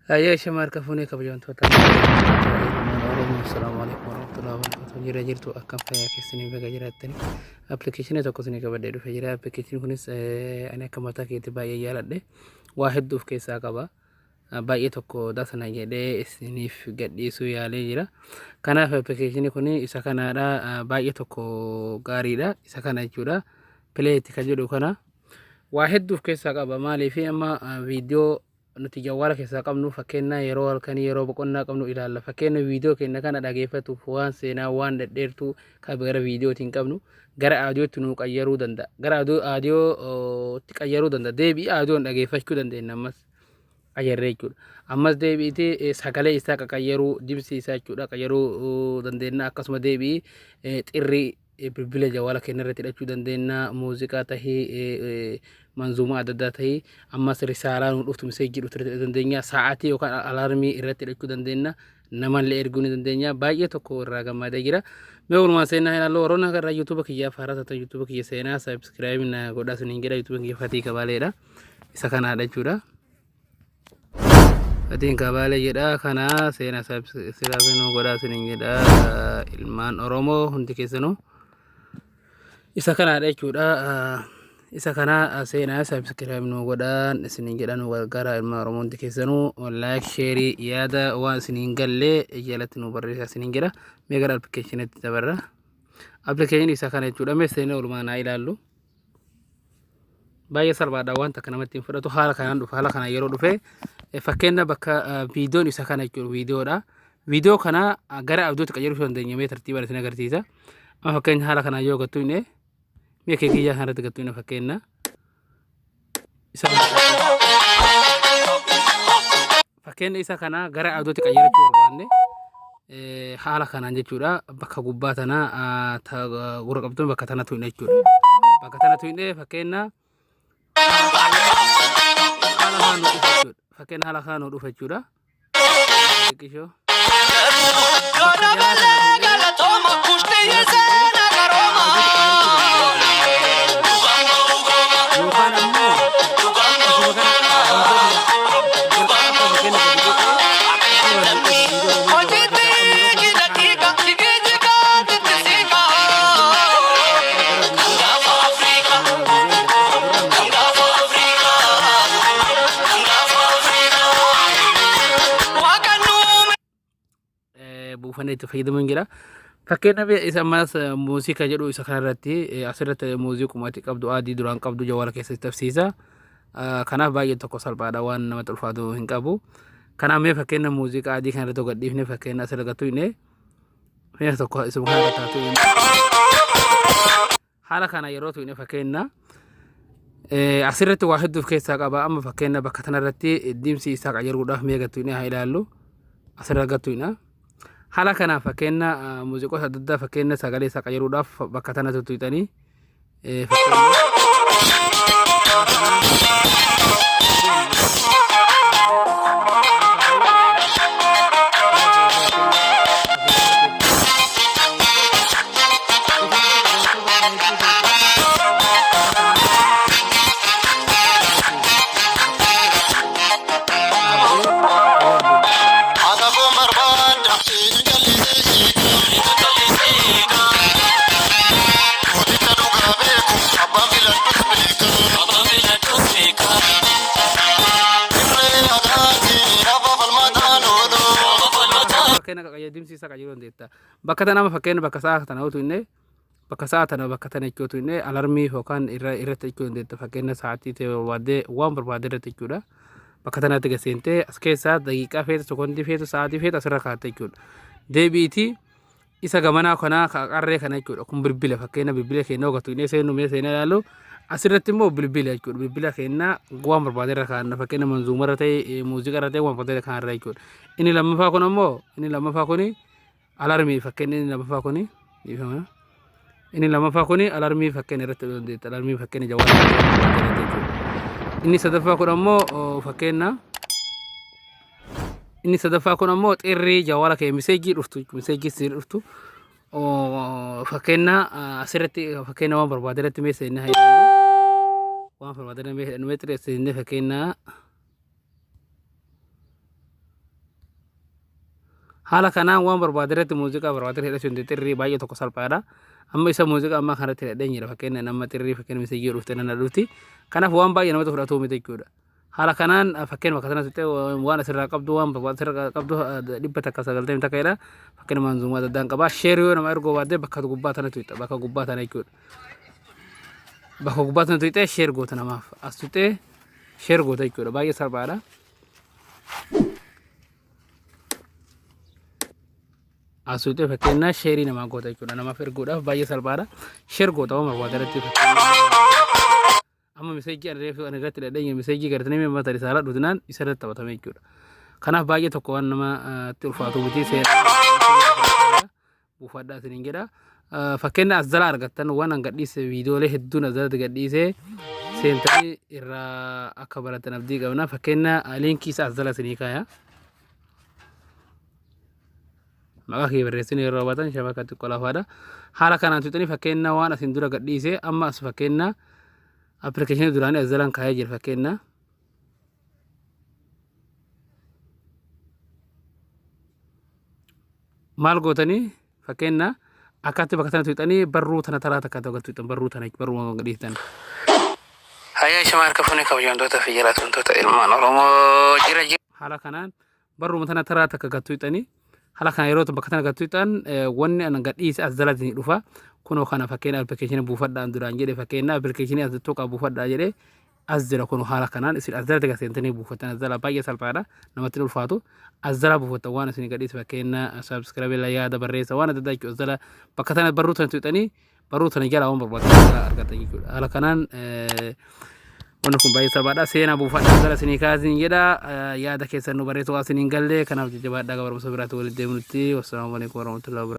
يا شمار كفوني كبجون توتا السلام عليكم ورحمة الله وبركاته جرا جرتو أكم فيا كسني بقى جراتني application itu كسني كبدي دو فجرا application كنيس أنا كم تاكي تبايي يالد ده واحد دوف كيسا قبا bayyee tokko dasana jedhee isiniif gadhiisuu yaalee jira. Kanaaf application kuni isa kanaadha, bayyee tokko gaariidha. Isa kana jechuudha. Play itti kan jedhu kana waa hedduuf keessaa qaba. Maaliif amma viidiyoo nuti jawala keessaa qabnu fakkeenya yeroo halkanii yeroo boqonnaa qabnu ilaalla. Fakkeenya viidiyoo keenya kana dhageeffatuuf waan seenaa waan dhedheertuu kan gara viidiyootiin qabnu gara aadiyootti nu qayyaruu danda'a. Gara aadiyootti qayyaruu danda'a. Deebii aadiyoon dhageeffachuu dandeenya ammas. Qayyarree jechuudha. Ammas deebiitii sagale isaa qayyaruu dibsi isaa jechuudha. Qayyaruu dandeenya. Akkasuma deebii xirri bilbila jawala keenya irratti hidhachuu dandeenya. Muuziqaa tahii manzuumaa adda addaa tahii ammas risaalaa nu dhuftu misejii dhuftu dandeenya. Sa'aatii yookaan alaarmii irratti hidhachuu dandeenya. Namallee erguu ni dandeenya. Baay'ee tokko irraa gammadee jira. Mee walumaa seenaa ilaallu warroonni akka irraa yuutuuba kiyyaaf haaraa ta'an yuutuuba kiyya seenaa saabskiraayib na godhaa suniin jedha yuutuuba kiyya fatii kabaaleedha. Isa kanaadha jechuudha. Fatiin kabalee jedha kana seenaa saabskiraayib nu godhaa suniin jedha ilmaan Oromoo hundi keessanuu. Isa kanaadha jechuudha. Isa kana seenaa saabskiraayib nu godhaa suniin jedha nu gargaara ilmaan Oromoo hundi keessanuu like share yaada waan suniin galle jalatti nu barreessaa suniin jedha. Mee gara applicationatti dabarra. Application isa kana jechuudha. Mee seenaa walumaa naa ilaallu. Baay'ee salphaadha waan takka namatti hin fudhatu haala kanaan dhufa haala kana yeroo dhufe fakkeenya bakka viidiyoon isa kana jechuudha viidiyoodha. Viidiyoo kana gara adoti qayyaruu dandeenya mee tartiibaan isin agarsiisa. Amma fakkeenya haala kanaan yoo gattu inni mee keekiyyaa kanarratti gattu inni fakkeenya isa fakkeenya isa kana gara adoti qayyarachuu barbaanne haala kanaan jechuudha. Bakka gubbaa tana gurra qabtuun bakka tanatu hin jechuudha. Bakka tanatu hin fakkeenya fakkeenya haala kanaan dhufa jechuudha. buufanee itti fayyadamuun jira. Fakkeenya isa ammas muuziqaa jedhu isa kanarratti asirratti muuziqumatti qabdu adii duraan qabdu jawala keessatti tafsiisa. Kanaaf baay'ee tokko salphaadha waan namatti ulfaatu hin qabu. Kanaaf mee fakkeenya muuziqaa adii kanarratti tokko gadhiifne fakkeenya asirra gattu inni fakkeenya tokko isuma kanarratti taatu haala kana yeroo tu'ine fakkeenya asirratti waa hedduuf keessaa qaba. Amma fakkeenya bakka tanarratti diimsi isaa qayyaruudhaaf mee gattu inni haa ilaallu asirra gattu inni haala kana fakkeenya muuziqoota adda addaa fakkeenya sagalee isaa qayyaruudhaaf bakka tanatti tuutanii dimsi isa qayyaruu dandeetta. Bakka tana fakkeenya bakka sa'a tana utuu inni bakka sa'a tana bakka tana jechuutu inni alarmii yookaan irratti jechuu dandeetta. Fakkeenya sa'aatii ta'e barbaadee waan barbaadee irratti jechuudha. Bakka tanatti gaseentee as keessaa daqiiqaa feetu sekoondii feetu sa'aatii feetu asirra kaa'atte jechuudha. Deebiitii isa gamanaa kanaa qarree kana jechuudha. Kun bilbila fakkeenya bilbila keenya hogatu inni seenu mee seena ilaalu asirratti immoo bilbila jechuudha. Bilbila keenya waan barbaadee irra kaa'anna fakkeenya manzuuma irra ta'e muuziqaa irra ta'e waan barbaadee kan irra jechuudha. Inni lammaffaa kun ammoo inni lammaffaa kuni alarmii fakkeenya inni lammaffaa kuni inni lammaffaa kuni alarmii fakkeenya irratti dandeetta. Alarmii fakkeenya jawala inni sadaffaa kun ammoo fakkeenya inni sadaffaa kun ammoo xirri jawala kee misejii dhuftu misejii si dhuftu fakkeenya asirratti fakkeenya waan barbaadee irratti meeshaa inni waan barbaadee meeshaa inni xirri asirratti fakkeenya haala kanaan waan barbaadetti muuziqaa barbaadee hidha sun xirri baay'ee tokko salphaadha amma isa muuziqaa amma kanatti hidhee jira fakkeenya nama xirri fakkeenya misejii dhufte nan dhuti kanaaf waan baay'ee namatti fudhatu miti jechuudha haala kanaan fakkeenya bakka sanatti waan asirraa qabdu waan asirraa qabdu dhibba takka sagaltamii takka jedha fakkeenya manzuumaa daddaan qabaa sheeriyoo nama ergoo baadee bakka gubbaa tanatti hidha bakka gubbaa tana jechuudha bakka gubbaa tanatti hidhee sheer goota namaaf as hidhee sheer goota jechuudha baay'ee salphaadha asute fakkeenya sheerii nama goota jechuudha namaaf erguudhaaf baay'ee salphaadha sheer goota waan barbaadetti amma misejii ani irratti dhadheenye misejii gartanii mata risaala dhudnaan isa irratti taphatame jechuudha kanaaf baay'ee tokko waan namatti ulfaatu miti seera buufadhaa isiniin jedha fakkeenya as jala argattan waan an gadhiise viidiyoolee hedduun as jalatti gadhiise seentanii irraa akka baratan abdii qabna fakkeenya liinkii isaa as jala isinii kaaya maqaa kee barreessanii yeroo baatan shabaka xiqqoo lafaadha haala kanaan tuutanii fakkeenya waan asin dura gadhiise amma as fakkeenya application duraanii as jalaan kaayee jira fakkeenya maal gootanii fakkeenya akkatti bakka tana tuutanii barruu tana taraa takka tokko tuutan barruu tana barruu gadhiistan hayya shamaa harka fuunee kabajamtoota fi jiraattoota ilmaan oromoo jira haala kanaan barruu tana taraa takka tuutanii haala kana yeroo bakka tana tuutan wanni an gadhiise as jalatti dhufa kuno kana fakkeenya application buufadhaan duraan jedhe fakkeenya application as Tokko buufadhaa jedhe as jira kuno haala kanaan isin as jalatti gaseentanii buufatan as jala baay'ee salphaadha namatti ulfaatu as jala buufatan waan isin gadhiise fakkeenya subscribe la yaada barreessa waan adda addaa as jala bakka tana barruu tana tuutanii barruu tana jala waan barbaadan argatan jechuudha haala kanaan wanni kun baay'ee salphaadha seenaa buufadhaa jala isinii kaasin jedha yaada keessan nu barreessu waan isiniin galle kanaaf jajjabaadhaa gabarumsa biraatti walitti deemnutti wassalaamu alaikum warahmatullahi wabarakatuh